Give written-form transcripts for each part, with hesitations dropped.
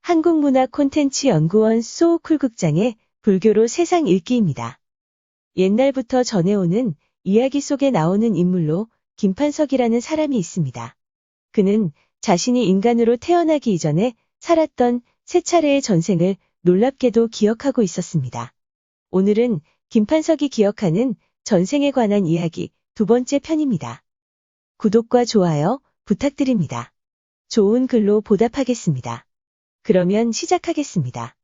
한국문화콘텐츠연구원 소우쿨극장의 불교로 세상 읽기입니다. 옛날부터 전해오는 이야기 속에 나오는 인물로 김판석이라는 사람이 있습니다. 그는 자신이 인간으로 태어나기 이전에 살았던 세 차례의 전생을 놀랍게도 기억하고 있었습니다. 오늘은 김판석이 기억하는 전생에 관한 이야기 두 번째 편입니다. 구독과 좋아요 부탁드립니다. 좋은 글로 보답하겠습니다. 그러면 시작하겠습니다.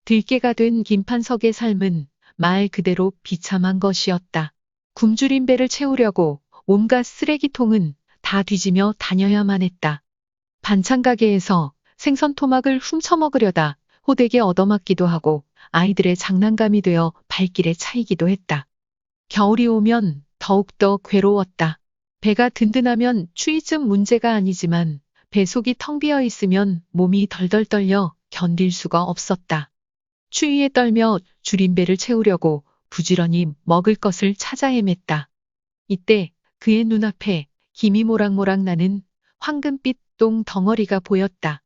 들깨가 된 김판석의 삶은 말 그대로 비참한 것이었다. 굶주린 배를 채우려고 온갖 쓰레기통은 다 뒤지며 다녀야만 했다. 반찬 가게에서 생선 토막을 훔쳐먹으려다 호되게 얻어맞기도 하고 아이들의 장난감이 되어 발길에 차이기도 했다. 겨울이 오면 더욱더 괴로웠다. 배가 든든하면 추위쯤 문제가 아니지만 배 속이 텅 비어 있으면 몸이 덜덜 떨려 견딜 수가 없었다. 추위에 떨며 줄인 배를 채우려고 부지런히 먹을 것을 찾아 헤맸다. 이때 그의 눈앞에 김이 모락모락 나는 황금빛 똥 덩어리가 보였다.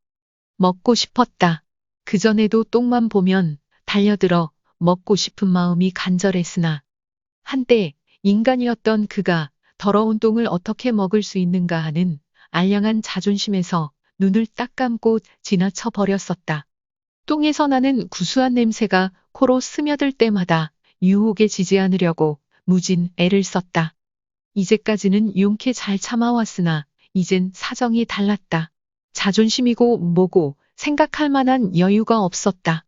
먹고 싶었다. 그전에도 똥만 보면 달려들어 먹고 싶은 마음이 간절했으나 한때 인간이었던 그가 더러운 똥을 어떻게 먹을 수 있는가 하는 알량한 자존심에서 눈을 딱 감고 지나쳐 버렸었다. 똥에서 나는 구수한 냄새가 코로 스며들 때마다 유혹에 지지 않으려고 무진 애를 썼다. 이제까지는 용케 잘 참아왔으나 이젠 사정이 달랐다. 자존심이고 뭐고 생각할 만한 여유가 없었다.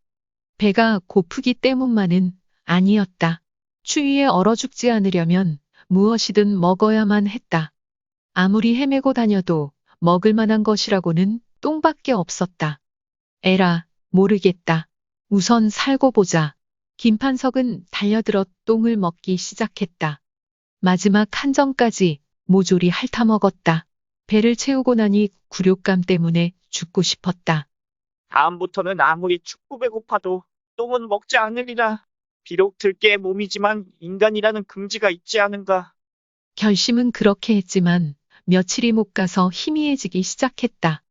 배가 고프기 때문만은 아니었다. 추위에 얼어 죽지 않으려면 무엇이든 먹어야만 했다. 아무리 헤매고 다녀도 먹을 만한 것이라고는 똥밖에 없었다. 에라, 모르겠다. 우선 살고 보자. 김판석은 달려들어 똥을 먹기 시작했다. 마지막 한 점까지 모조리 핥아먹었다. 배를 채우고 나니 굴욕감 때문에 죽고 싶었다. 다음부터는 아무리 춥고 배고파도 똥은 먹지 않으리라. 비록 들깨의 몸이지만 인간이라는 긍지가 있지 않은가. 결심은 그렇게 했지만 며칠이 못 가서 희미해지기 시작했다.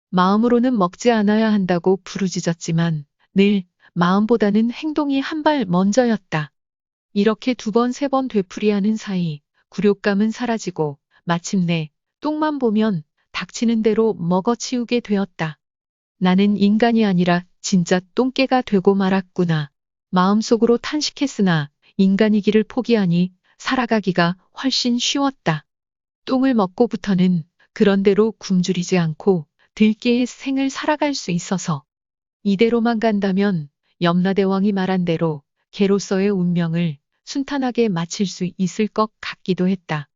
마음으로는 먹지 않아야 한다고 부르짖었지만 늘 마음보다는 행동이 한 발 먼저였다. 이렇게 두 번, 세 번 되풀이하는 사이 굴욕감은 사라지고 마침내 똥만 보면 닥치는 대로 먹어치우게 되었다. 나는 인간이 아니라 진짜 똥개가 되고 말았구나. 마음속으로 탄식했으나 인간이기를 포기하니 살아가기가 훨씬 쉬웠다. 똥을 먹고부터는 그런대로 굶주리지 않고 들깨의 생을 살아갈 수 있어서 이대로만 간다면 염라대왕이 말한 대로 개로서의 운명을 순탄하게 마칠 수 있을 것 같기도 했다.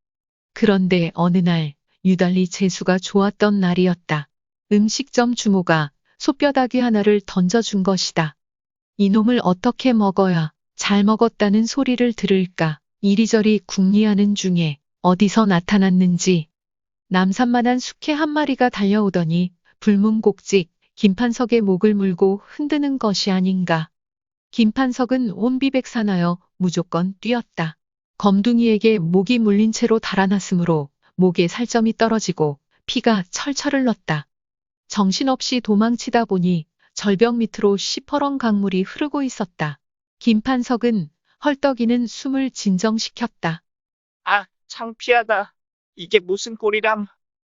그런데 어느 날 유달리 재수가 좋았던 날이었다. 음식점 주모가 소뼈다귀 하나를 던져준 것이다. 이놈을 어떻게 먹어야 잘 먹었다는 소리를 들을까 이리저리 궁리하는 중에 어디서 나타났는지 남산만한 숙회 한 마리가 달려오더니 불문곡직 김판석의 목을 물고 흔드는 것이 아닌가. 김판석은 혼비백산하여 무조건 뛰었다. 검둥이에게 목이 물린 채로 달아났으므로 목에 살점이 떨어지고 피가 철철 흘렀다. 정신없이 도망치다 보니 절벽 밑으로 시퍼런 강물이 흐르고 있었다. 김판석은 헐떡이는 숨을 진정시켰다. 아, 창피하다. 이게 무슨 꼴이람.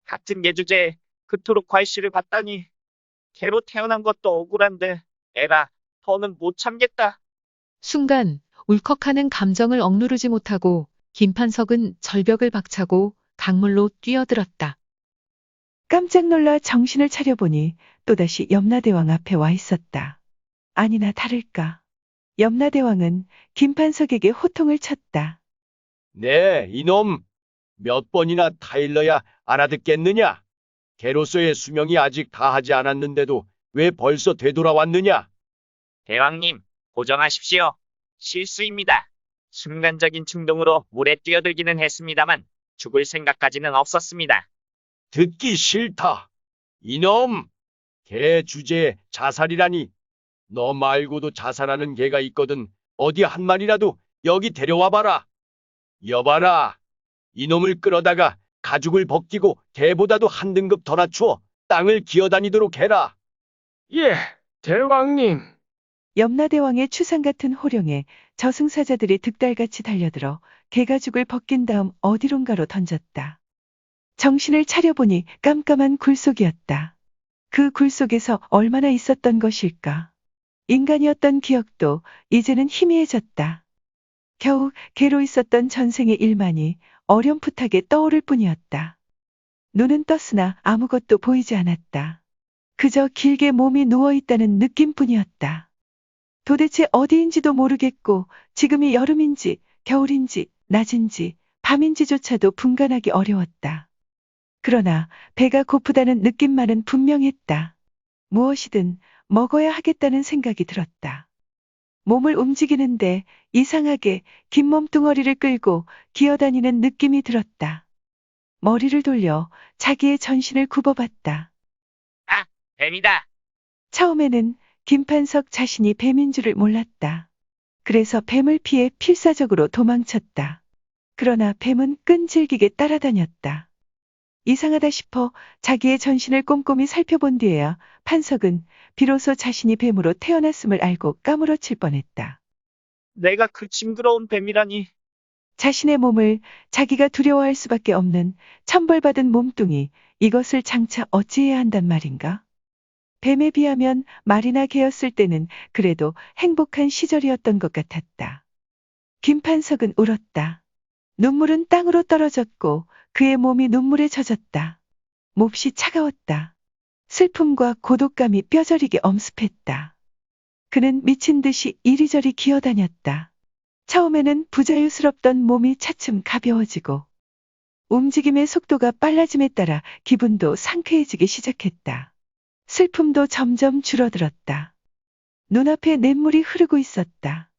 같은 예주제에 그토록 괄시를 받다니. 개로 태어난 것도 억울한데 에라, 더는 못 참겠다. 순간 울컥하는 감정을 억누르지 못하고 김판석은 절벽을 박차고 강물로 뛰어들었다. 깜짝 놀라 정신을 차려보니 또다시 염라대왕 앞에 와 있었다. 아니나 다를까. 염라대왕은 김판석에게 호통을 쳤다. 네, 이놈. 몇 번이나 타일러야 알아듣겠느냐? 개로서의 수명이 아직 다하지 않았는데도 왜 벌써 되돌아왔느냐? 대왕님, 고정하십시오. 실수입니다. 순간적인 충동으로 물에 뛰어들기는 했습니다만 죽을 생각까지는 없었습니다. 듣기 싫다. 이놈! 개 주제에 자살이라니. 너 말고도 자살하는 개가 있거든. 어디 한 마리라도 여기 데려와 봐라. 여봐라. 이놈을 끌어다가 가죽을 벗기고 개보다도 한 등급 더 낮추어 땅을 기어다니도록 해라. 예, 대왕님. 염라대왕의 추상 같은 호령에 저승사자들이 득달같이 달려들어 개가죽을 벗긴 다음 어디론가로 던졌다. 정신을 차려보니 깜깜한 굴 속이었다. 그 굴 속에서 얼마나 있었던 것일까? 인간이었던 기억도 이제는 희미해졌다. 겨우 개로 있었던 전생의 일만이 어렴풋하게 떠오를 뿐이었다. 눈은 떴으나 아무것도 보이지 않았다. 그저 길게 몸이 누워있다는 느낌뿐이었다. 도대체 어디인지도 모르겠고 지금이 여름인지 겨울인지 낮인지 밤인지조차도 분간하기 어려웠다. 그러나 배가 고프다는 느낌만은 분명했다. 무엇이든 먹어야 하겠다는 생각이 들었다. 몸을 움직이는데 이상하게 긴 몸뚱어리를 끌고 기어다니는 느낌이 들었다. 머리를 돌려 자기의 전신을 굽어봤다. 아, 뱀이다. 처음에는 김판석 자신이 뱀인 줄을 몰랐다. 그래서 뱀을 피해 필사적으로 도망쳤다. 그러나 뱀은 끈질기게 따라다녔다. 이상하다 싶어 자기의 전신을 꼼꼼히 살펴본 뒤에야 판석은 비로소 자신이 뱀으로 태어났음을 알고 까무러칠 뻔했다. 내가 그 징그러운 뱀이라니. 자신의 몸을 자기가 두려워할 수밖에 없는 천벌받은 몸뚱이, 이것을 장차 어찌해야 한단 말인가? 뱀에 비하면 말이나 개였을 때는 그래도 행복한 시절이었던 것 같았다. 김판석은 울었다. 눈물은 땅으로 떨어졌고 그의 몸이 눈물에 젖었다. 몹시 차가웠다. 슬픔과 고독감이 뼈저리게 엄습했다. 그는 미친 듯이 이리저리 기어다녔다. 처음에는 부자유스럽던 몸이 차츰 가벼워지고 움직임의 속도가 빨라짐에 따라 기분도 상쾌해지기 시작했다. 슬픔도 점점 줄어들었다. 눈앞에 냇물이 흐르고 있었다.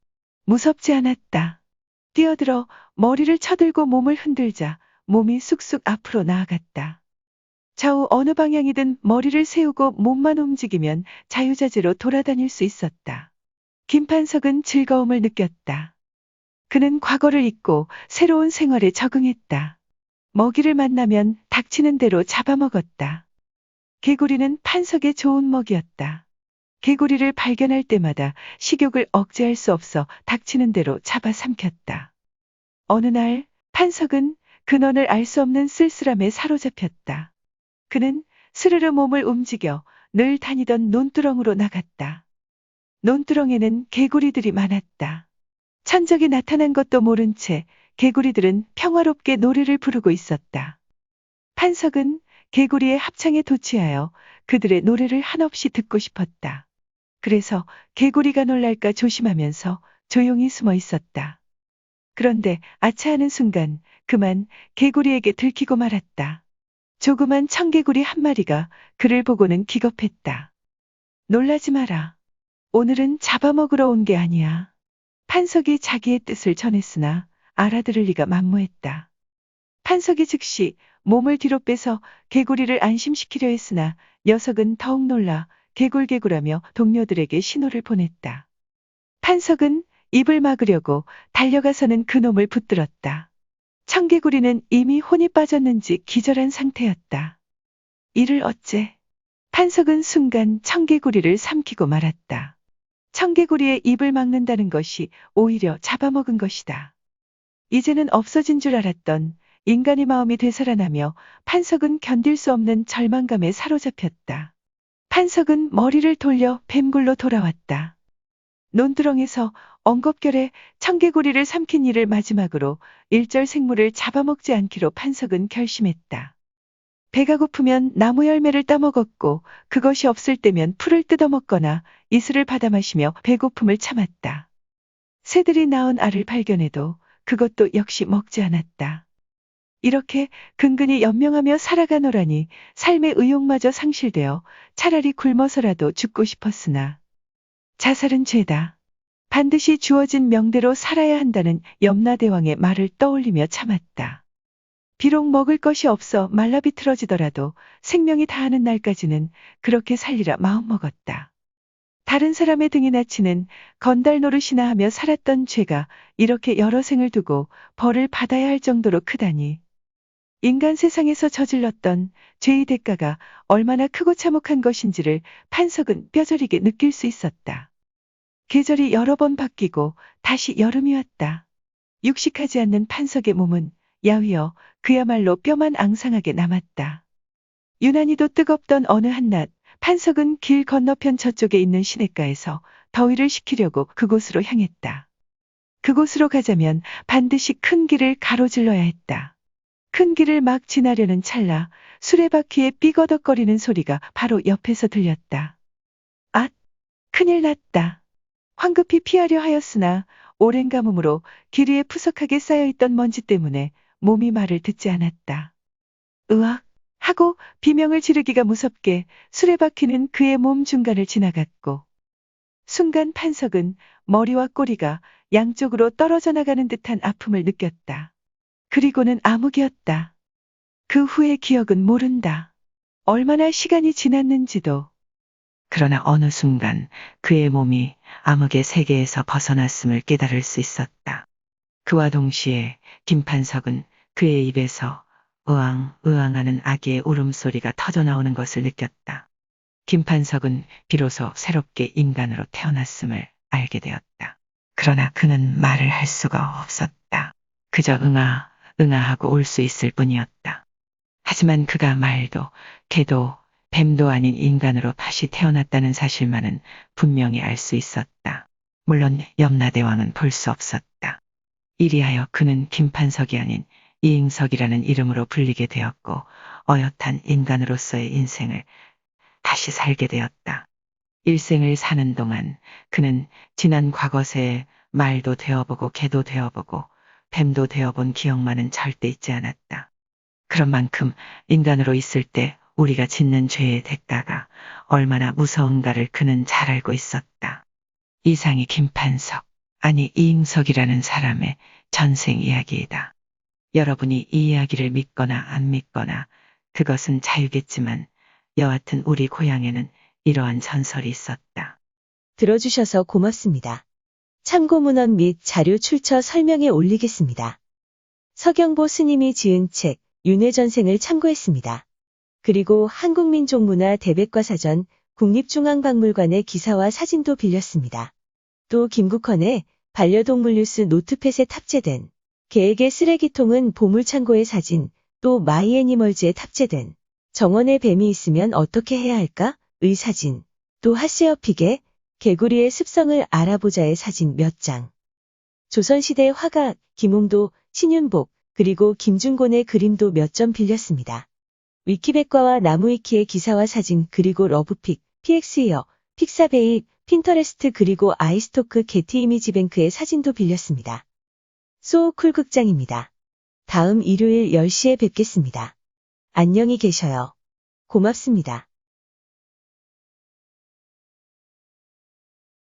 무섭지 않았다. 뛰어들어 머리를 쳐들고 몸을 흔들자 몸이 쑥쑥 앞으로 나아갔다. 좌우 어느 방향이든 머리를 세우고 몸만 움직이면 자유자재로 돌아다닐 수 있었다. 김판석은 즐거움을 느꼈다. 그는 과거를 잊고 새로운 생활에 적응했다. 먹이를 만나면 닥치는 대로 잡아먹었다. 개구리는 판석의 좋은 먹이였다. 개구리를 발견할 때마다 식욕을 억제할 수 없어 닥치는 대로 잡아 삼켰다. 어느 날 판석은 근원을 알 수 없는 쓸쓸함에 사로잡혔다. 그는 스르르 몸을 움직여 늘 다니던 논두렁으로 나갔다. 논두렁에는 개구리들이 많았다. 천적이 나타난 것도 모른 채 개구리들은 평화롭게 노래를 부르고 있었다. 판석은 개구리의 합창에 도취하여 그들의 노래를 한없이 듣고 싶었다. 그래서 개구리가 놀랄까 조심하면서 조용히 숨어 있었다. 그런데 아차하는 순간 그만 개구리에게 들키고 말았다. 조그만 청개구리 한 마리가 그를 보고는 기겁했다. 놀라지 마라. 오늘은 잡아먹으러 온 게 아니야. 판석이 자기의 뜻을 전했으나 알아들을 리가 만무했다. 판석이 즉시 몸을 뒤로 빼서 개구리를 안심시키려 했으나 녀석은 더욱 놀라 개굴개굴하며 동료들에게 신호를 보냈다. 판석은 입을 막으려고 달려가서는 그놈을 붙들었다. 청개구리는 이미 혼이 빠졌는지 기절한 상태였다. 이를 어째? 판석은 순간 청개구리를 삼키고 말았다. 청개구리의 입을 막는다는 것이 오히려 잡아먹은 것이다. 이제는 없어진 줄 알았던 인간의 마음이 되살아나며 판석은 견딜 수 없는 절망감에 사로잡혔다. 판석은 머리를 돌려 뱀굴로 돌아왔다. 논두렁에서 엉겁결에 청개구리를 삼킨 이를 마지막으로 일절 생물을 잡아먹지 않기로 판석은 결심했다. 배가 고프면 나무 열매를 따먹었고 그것이 없을 때면 풀을 뜯어먹거나 이슬을 받아 마시며 배고픔을 참았다. 새들이 낳은 알을 발견해도 그것도 역시 먹지 않았다. 이렇게 근근히 연명하며 살아가노라니 삶의 의욕마저 상실되어 차라리 굶어서라도 죽고 싶었으나 자살은 죄다. 반드시 주어진 명대로 살아야 한다는 염라대왕의 말을 떠올리며 참았다. 비록 먹을 것이 없어 말라 비틀어지더라도 생명이 다하는 날까지는 그렇게 살리라 마음먹었다. 다른 사람의 등이나 치는 건달 노릇이나 하며 살았던 죄가 이렇게 여러 생을 두고 벌을 받아야 할 정도로 크다니. 인간 세상에서 저질렀던 죄의 대가가 얼마나 크고 참혹한 것인지를 판석은 뼈저리게 느낄 수 있었다. 계절이 여러 번 바뀌고 다시 여름이 왔다. 육식하지 않는 판석의 몸은 야위어 그야말로 뼈만 앙상하게 남았다. 유난히도 뜨겁던 어느 한낮, 판석은 길 건너편 저쪽에 있는 시냇가에서 더위를 식히려고 그곳으로 향했다. 그곳으로 가자면 반드시 큰 길을 가로질러야 했다. 큰 길을 막 지나려는 찰나 수레바퀴의 삐거덕거리는 소리가 바로 옆에서 들렸다. 앗! 큰일 났다. 황급히 피하려 하였으나 오랜 가뭄으로 길 위에 푸석하게 쌓여있던 먼지 때문에 몸이 말을 듣지 않았다. 으악! 하고 비명을 지르기가 무섭게 수레바퀴는 그의 몸 중간을 지나갔고 순간 판석은 머리와 꼬리가 양쪽으로 떨어져 나가는 듯한 아픔을 느꼈다. 그리고는 암흑이었다. 그 후의 기억은 모른다. 얼마나 시간이 지났는지도. 그러나 어느 순간 그의 몸이 암흑의 세계에서 벗어났음을 깨달을 수 있었다. 그와 동시에 김판석은 그의 입에서 으앙, 으앙하는 아기의 울음소리가 터져나오는 것을 느꼈다. 김판석은 비로소 새롭게 인간으로 태어났음을 알게 되었다. 그러나 그는 말을 할 수가 없었다. 그저 응아, 응아 하고 울 수 있을 뿐이었다. 하지만 그가 말도, 개도, 뱀도 아닌 인간으로 다시 태어났다는 사실만은 분명히 알 수 있었다. 물론 염라대왕은 볼 수 없었다. 이리하여 그는 김판석이 아닌 이응석이라는 이름으로 불리게 되었고 어엿한 인간으로서의 인생을 다시 살게 되었다. 일생을 사는 동안 그는 지난 과거새에 말도 되어보고 개도 되어보고 뱀도 되어본 기억만은 절대 잊지 않았다. 그런 만큼 인간으로 있을 때 우리가 짓는 죄의 대가가 얼마나 무서운가를 그는 잘 알고 있었다. 이상이 김판석, 아니 이응석이라는 사람의 전생 이야기이다. 여러분이 이 이야기를 믿거나 안 믿거나 그것은 자유겠지만 여하튼 우리 고향에는 이러한 전설이 있었다. 들어주셔서 고맙습니다. 참고 문헌 및 자료 출처 설명에 올리겠습니다. 서경보 스님이 지은 책 윤회전생을 참고했습니다. 그리고 한국민족문화 대백과사전 국립중앙박물관의 기사와 사진도 빌렸습니다. 또 김국헌의 반려동물 뉴스 노트팻에 탑재된 개에게 쓰레기통은 보물창고의 사진, 또 마이애니멀즈에 탑재된 정원에 뱀이 있으면 어떻게 해야 할까? 의 사진, 또 하세어픽의 개구리의 습성을 알아보자의 사진 몇 장. 조선시대 화가 김웅도, 신윤복, 그리고 김중곤의 그림도 몇 점 빌렸습니다. 위키백과와 나무위키의 기사와 사진 그리고 러브픽, PX이어, 픽사베이, 핀터레스트 그리고 아이스토크 게티 이미지뱅크의 사진도 빌렸습니다. 소쿨 극장입니다. 다음 일요일 10시에 뵙겠습니다. 안녕히 계셔요. 고맙습니다.